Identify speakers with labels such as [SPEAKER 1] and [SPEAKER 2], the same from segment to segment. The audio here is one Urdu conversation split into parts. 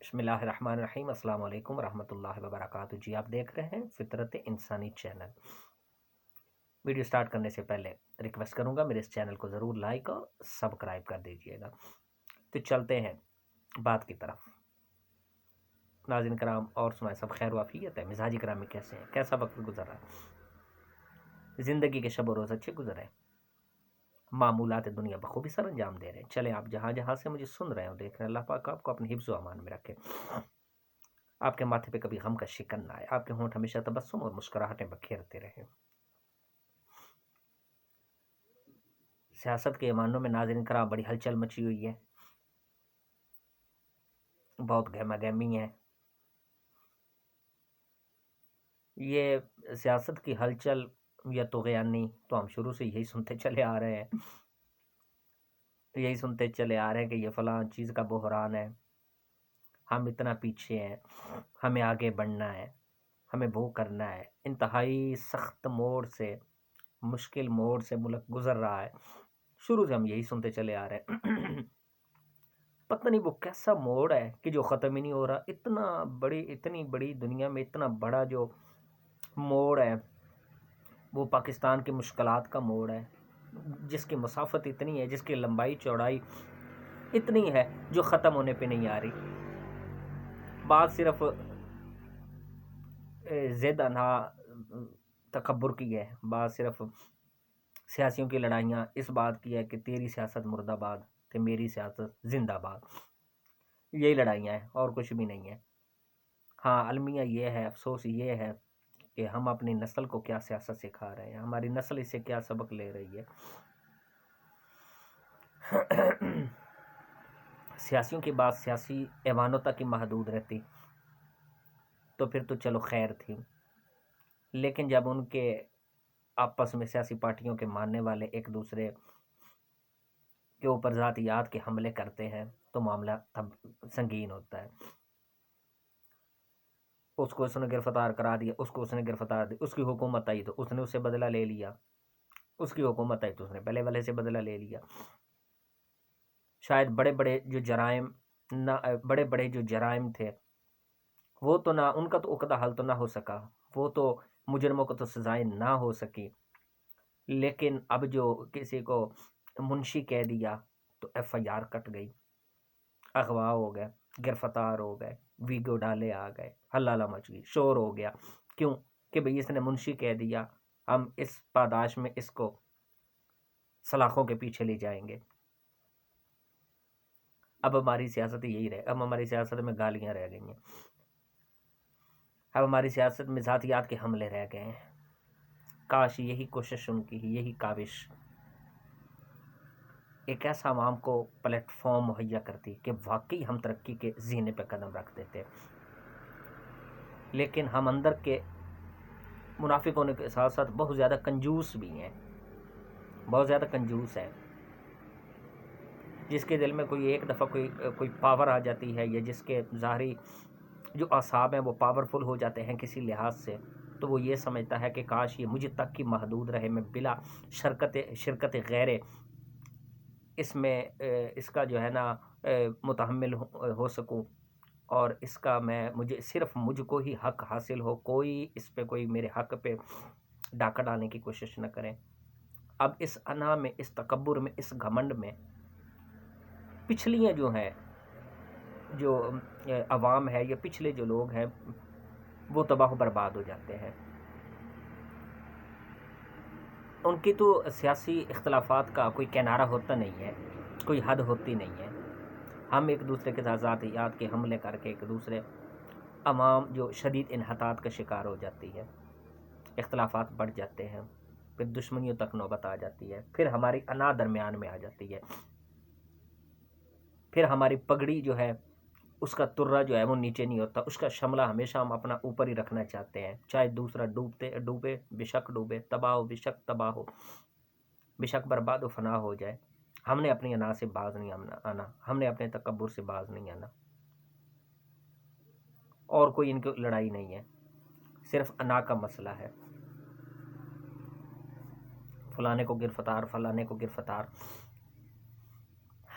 [SPEAKER 1] بسم اللہ الرحمن الرحیم۔ السلام علیکم ورحمۃ اللہ وبرکاتہ۔ جی آپ دیکھ رہے ہیں فطرت انسانی چینل۔ ویڈیو سٹارٹ کرنے سے پہلے ریکویسٹ کروں گا میرے اس چینل کو ضرور لائک اور سبسکرائب کر دیجئے گا۔ تو چلتے ہیں بات کی طرف۔ ناظرین کرام اور سنائیں، سب خیر و عافیت ہے؟ مزاجی کرام میں کیسے ہیں؟ کیسا وقت گزر رہا ہے؟ زندگی کے شب و روز اچھے گزرے؟ معمولات دنیا بخوبی سر انجام دے رہے ہیں؟ چلیں آپ جہاں جہاں سے مجھے سن رہے ہو دیکھ رہے ہیں، اللہ پاک آپ کو اپنے حفظ و امان میں رکھے، آپ کے ماتھے پہ کبھی غم کا شکن نہ آئے، آپ کے ہونٹ ہمیشہ تبسم اور مسکراہٹیں بکھیرتے رہے۔ سیاست کے ایوانوں میں ناظرین کرام بڑی ہلچل مچی ہوئی ہے، بہت گہما گہمی ہے۔ یہ سیاست کی ہلچل یا طغیانی تو ہم شروع سے یہی سنتے چلے آ رہے ہیں، یہی سنتے چلے آ رہے ہیں کہ یہ فلاں چیز کا بحران ہے، ہم اتنا پیچھے ہیں، ہمیں آگے بڑھنا ہے، ہمیں وہ کرنا ہے۔ انتہائی سخت موڑ سے، مشکل موڑ سے ملک گزر رہا ہے، شروع سے ہم یہی سنتے چلے آ رہے ہیں۔ پتہ نہیں وہ کیسا موڑ ہے کہ جو ختم ہی نہیں ہو رہا۔ اتنی بڑی دنیا میں اتنا بڑا جو موڑ ہے وہ پاکستان کی مشکلات کا موڑ ہے، جس کی مسافت اتنی ہے، جس کی لمبائی چوڑائی اتنی ہے، جو ختم ہونے پہ نہیں آ رہی۔ بات صرف ضد انہا تکبر کی ہے، بات صرف سیاسیوں کی لڑائیاں اس بات کی ہے کہ تیری سیاست مرد آباد کہ میری سیاست زندہ باد، یہی لڑائیاں ہیں اور کچھ بھی نہیں ہے۔ ہاں المیہ یہ ہے، افسوس یہ ہے کہ ہم اپنی نسل کو کیا سیاست سکھا رہے ہیں، ہماری نسل اس سے کیا سبق لے رہی ہے۔ سیاسیوں کی بات سیاسی ایوانوں تک ہی محدود رہتی تو پھر تو چلو خیر تھی، لیکن جب ان کے آپس میں سیاسی پارٹیوں کے ماننے والے ایک دوسرے کے اوپر ذاتیات کے حملے کرتے ہیں تو معاملہ تب سنگین ہوتا ہے۔ اس کو اس نے گرفتار کرا دیا، اس کو اس نے گرفتار دی، اس کی حکومت آئی تو اس نے اس سے بدلہ لے لیا، اس کی حکومت آئی تو اس نے پہلے والے سے بدلہ لے لیا۔ شاید بڑے بڑے جو جرائم تھے وہ تو نہ ان کا تو عقدہ حل تو نہ ہو سکا، وہ تو مجرموں کو تو سزائیں نہ ہو سکی، لیکن اب جو کسی کو منشی کہہ دیا تو ایف آئی آر کٹ گئی، اغوا ہو گئے، گرفتار ہو گئے، ویڈیو ڈالے آ گئے، ہلالہ مچ گئی، شور ہو گیا۔ کیوں کہ بھئی اس نے منشی کہہ دیا، ہم اس پاداش میں اس کو سلاخوں کے پیچھے لے جائیں گے۔ اب ہماری سیاست یہی رہے، اب ہماری سیاست میں گالیاں رہ گئی ہیں، اب ہماری سیاست میں ذاتیات کے حملے رہ گئے ہیں۔ کاش یہی کوشش ان کی، یہی کاوش ایک ایسا عوام کو پلیٹ فارم مہیا کرتی کہ واقعی ہم ترقی کے زینے پہ قدم رکھ دیتے، لیکن ہم اندر کے منافق ہونے کے ساتھ ساتھ بہت زیادہ کنجوس بھی ہیں، بہت زیادہ کنجوس ہے۔ جس کے دل میں کوئی ایک دفعہ کوئی پاور آ جاتی ہے، یا جس کے ظاہری جو اعصاب ہیں وہ پاورفل ہو جاتے ہیں کسی لحاظ سے، تو وہ یہ سمجھتا ہے کہ کاش یہ مجھے تک ہی محدود رہے، میں بلا شرکت غیر اس میں اس کا جو ہے نا متحمل ہو سکوں، اور اس کا مجھے صرف مجھ کو ہی حق حاصل ہو، کوئی اس پہ کوئی میرے حق پہ ڈاکہ ڈالنے کی کوشش نہ کریں۔ اب اس انا میں، اس تکبر میں، اس گھمنڈ میں پچھلیاں جو ہیں، جو عوام ہے یا پچھلے جو لوگ ہیں وہ تباہ و برباد ہو جاتے ہیں۔ ان کی تو سیاسی اختلافات کا کوئی کنارہ ہوتا نہیں ہے، کوئی حد ہوتی نہیں ہے۔ ہم ایک دوسرے کے ساتھ ذاتیات کے حملے کر کے ایک دوسرے عوام جو شدید انحطاط کا شکار ہو جاتی ہے، اختلافات بڑھ جاتے ہیں، پھر دشمنیوں تک نوبت آ جاتی ہے، پھر ہماری انا درمیان میں آ جاتی ہے، پھر ہماری پگڑی جو ہے اس کا ترہ جو ہے وہ نیچے نہیں ہوتا، اس کا شملہ ہمیشہ ہم اپنا اوپر ہی رکھنا چاہتے ہیں، چاہے دوسرا ڈوبے بے شک تباہ ہو، بے شک برباد و فنا ہو جائے، ہم نے اپنی انا سے باز نہیں آنا، ہم نے اپنے تکبر سے باز نہیں آنا۔ اور کوئی ان کی لڑائی نہیں ہے، صرف انا کا مسئلہ ہے۔ فلانے کو گرفتار، فلانے کو گرفتار،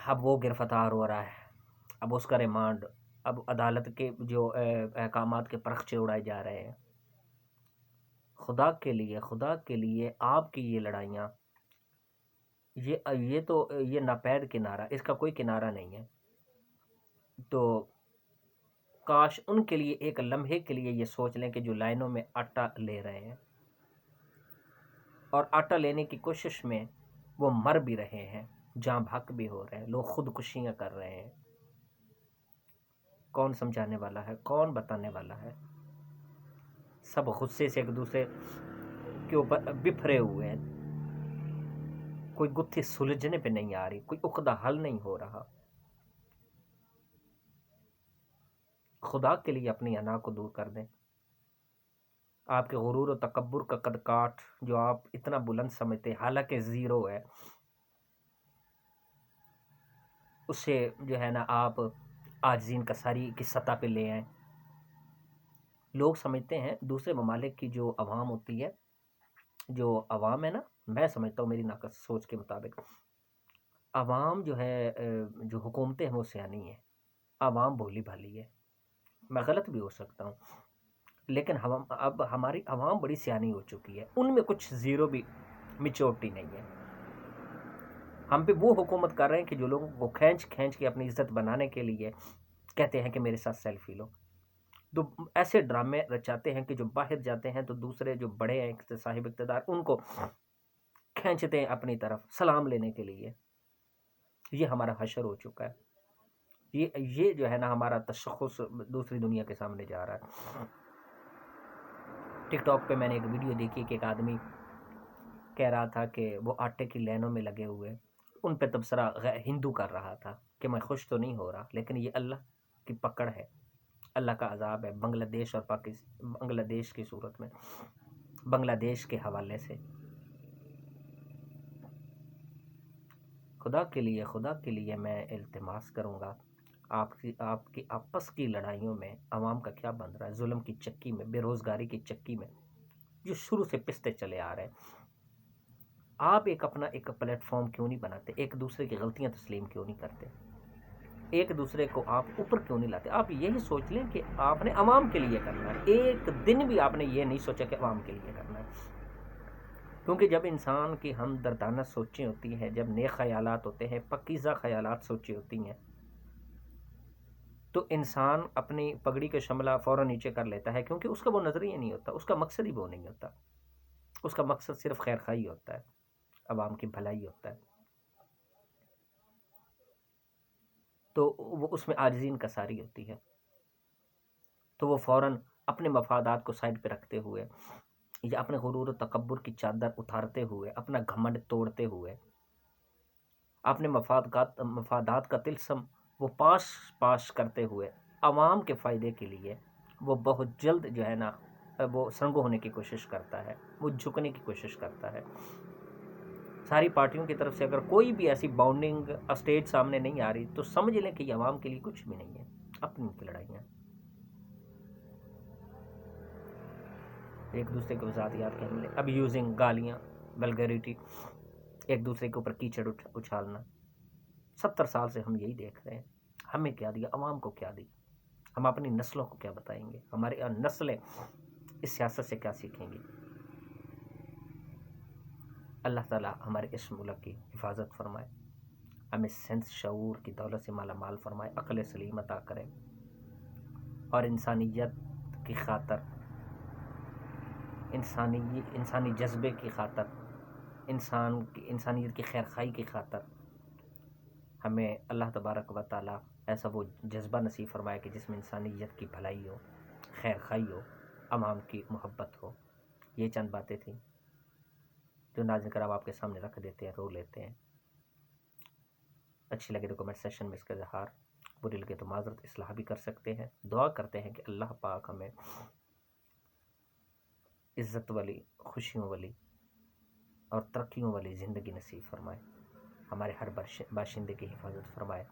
[SPEAKER 1] اب وہ گرفتار ہو رہا ہے، اب اس کا ریمانڈ اب عدالت کے جو احکامات کے پرخچے اڑائے جا رہے ہیں. خدا کے لیے آپ کی یہ لڑائیاں، یہ ناپید کنارہ، اس کا کوئی کنارہ نہیں ہے. تو کاش ان کے لیے ایک لمحے کے لیے یہ سوچ لیں کہ جو لائنوں میں آٹا لے رہے ہیں اور آٹا لینے کی کوشش میں وہ مر بھی رہے ہیں، جاں بھاگ بھی ہو رہے ہیں، لوگ خودکشیاں کر رہے ہیں. کون سمجھانے والا ہے؟ کون بتانے والا ہے؟ سب غصے سے ایک دوسرے کے اوپر بفرے ہوئے ہیں. کوئی گتھی سلجھنے پہ نہیں آ رہی، کوئی عقدہ حل نہیں ہو رہا. خدا کے لیے اپنی انا کو دور کر دیں. آپ کے غرور و تکبر کا قد کاٹ جو آپ اتنا بلند سمجھتے حالانکہ زیرو ہے، اسے جو ہے نا آپ عاجزین کساری کی سطح پہ لے آئیں. لوگ سمجھتے ہیں دوسرے ممالک کی جو عوام ہوتی ہے، جو عوام ہے نا، میں سمجھتا ہوں میری ناقص سوچ کے مطابق عوام جو ہے، جو حکومتیں ہیں وہ سیانی ہیں، عوام بھولی بھالی ہے. میں غلط بھی ہو سکتا ہوں، لیکن اب ہماری عوام بڑی سیانی ہو چکی ہے، ان میں کچھ زیرو بھی میچورٹی نہیں ہے. ہم پہ وہ حکومت کر رہے ہیں کہ جو لوگوں کو کھینچ کے اپنی عزت بنانے کے لیے کہتے ہیں کہ میرے ساتھ سیلفی لو. تو ایسے ڈرامے رچاتے ہیں کہ جو باہر جاتے ہیں تو دوسرے جو بڑے ہیں صاحب اقتدار ان کو کھینچتے ہیں اپنی طرف سلام لینے کے لیے. یہ ہمارا حشر ہو چکا ہے. یہ جو ہے نا ہمارا تشخص دوسری دنیا کے سامنے جا رہا ہے. ٹک ٹاک پہ میں نے ایک ویڈیو دیکھی کہ ایک آدمی کہہ رہا تھا کہ وہ آٹے کی لینوں میں لگے ہوئے، ان پہ تبصرہ ہندو کر رہا تھا کہ میں خوش تو نہیں ہو رہا، لیکن یہ اللہ کی پکڑ ہے، اللہ کا عذاب ہے بنگلہ دیش اور بنگلہ دیش کی صورت میں، بنگلہ دیش کے حوالے سے. خدا کے لیے میں التماس کروں گا، آپ کی آپس کی لڑائیوں میں عوام کا کیا بن رہا ہے؟ ظلم کی چکی میں، بے روزگاری کی چکی میں جو شروع سے پستے چلے آ رہے ہیں. آپ اپنا ایک پلیٹ فارم کیوں نہیں بناتے؟ ایک دوسرے کی غلطیاں تسلیم کیوں نہیں کرتے؟ ایک دوسرے کو آپ اوپر کیوں نہیں لاتے؟ آپ یہی سوچ لیں کہ آپ نے عوام کے لیے کرنا ہے. ایک دن بھی آپ نے یہ نہیں سوچا کہ عوام کے لیے کرنا ہے. کیونکہ جب انسان کی ہمدردانہ سوچیں ہوتی ہیں، جب نیک خیالات ہوتے ہیں، پاکیزہ خیالات سوچیں ہوتی ہیں، تو انسان اپنی پگڑی کے شملہ فوراً نیچے کر لیتا ہے، کیونکہ اس کا وہ نظریہ نہیں ہوتا، اس کا مقصد ہی وہ نہیں ہوتا. اس کا مقصد صرف خیر خواہی ہوتا ہے، عوام کی بھلائی ہوتا ہے. تو وہ اس میں عاجزین کساری ہوتی ہے. تو وہ فوراً اپنے مفادات کو سائڈ پہ رکھتے ہوئے یا اپنے غرور و تکبر کی چادر اتارتے ہوئے، اپنا گھمنڈ توڑتے ہوئے، اپنے مفادات کا طلسم وہ پاش کرتے ہوئے عوام کے فائدے کے لیے وہ بہت جلد جو ہے نا وہ سرنگو ہونے کی کوشش کرتا ہے، وہ جھکنے کی کوشش کرتا ہے. ساری پارٹیوں کی طرف سے اگر کوئی بھی ایسی باؤنڈنگ اسٹیج سامنے نہیں آ رہی تو سمجھ لیں کہ یہ عوام کے لیے کچھ بھی نہیں ہے، اپنی کی لڑائیاں. ایک دوسرے کے ذاتیات کے حملے، اب یوزنگ گالیاں، ویلگریٹی، ایک دوسرے کے اوپر کیچڑ اچھالنا. 70 سال سے ہم یہی دیکھ رہے ہیں. ہمیں کیا دیا؟ عوام کو کیا دی؟ ہم اپنی نسلوں کو کیا بتائیں گے؟ ہماری نسلیں اس سیاست سے کیا سیکھیں گی؟ اللہ تعالیٰ ہمارے اس ملک کی حفاظت فرمائے، ہمیں سینس شعور کی دولت سے مالا مال فرمائے، عقل سلیم عطا کرے، اور انسانیت کی خاطر، انسانی جذبے کی خاطر، انسانیت کی خیر خواہی کی خاطر ہمیں اللہ تبارک و تعالیٰ ایسا وہ جذبہ نصیب فرمائے کہ جس میں انسانیت کی بھلائی ہو، خیر خواہی ہو، عوام کی محبت ہو. یہ چند باتیں تھیں جو ناظرین کرام آپ کے سامنے رکھ دیتے ہیں، رو لیتے ہیں. اچھی لگے تو کمنٹ سیشن میں اس کا اظہار، بری لگے تو معذرت اصلاح بھی کر سکتے ہیں. دعا کرتے ہیں کہ اللہ پاک ہمیں عزت والی، خوشیوں والی اور ترقیوں والی زندگی نصیب فرمائے، ہمارے ہر باشندے کی حفاظت فرمائے،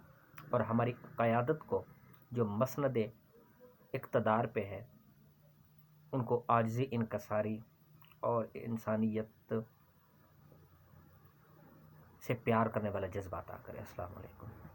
[SPEAKER 1] اور ہماری قیادت کو جو مسند اقتدار پہ ہے ان کو عاجزی، انکساری اور انسانیت سے پیار کرنے والا جذبہ عطا کرے. السلام علیکم.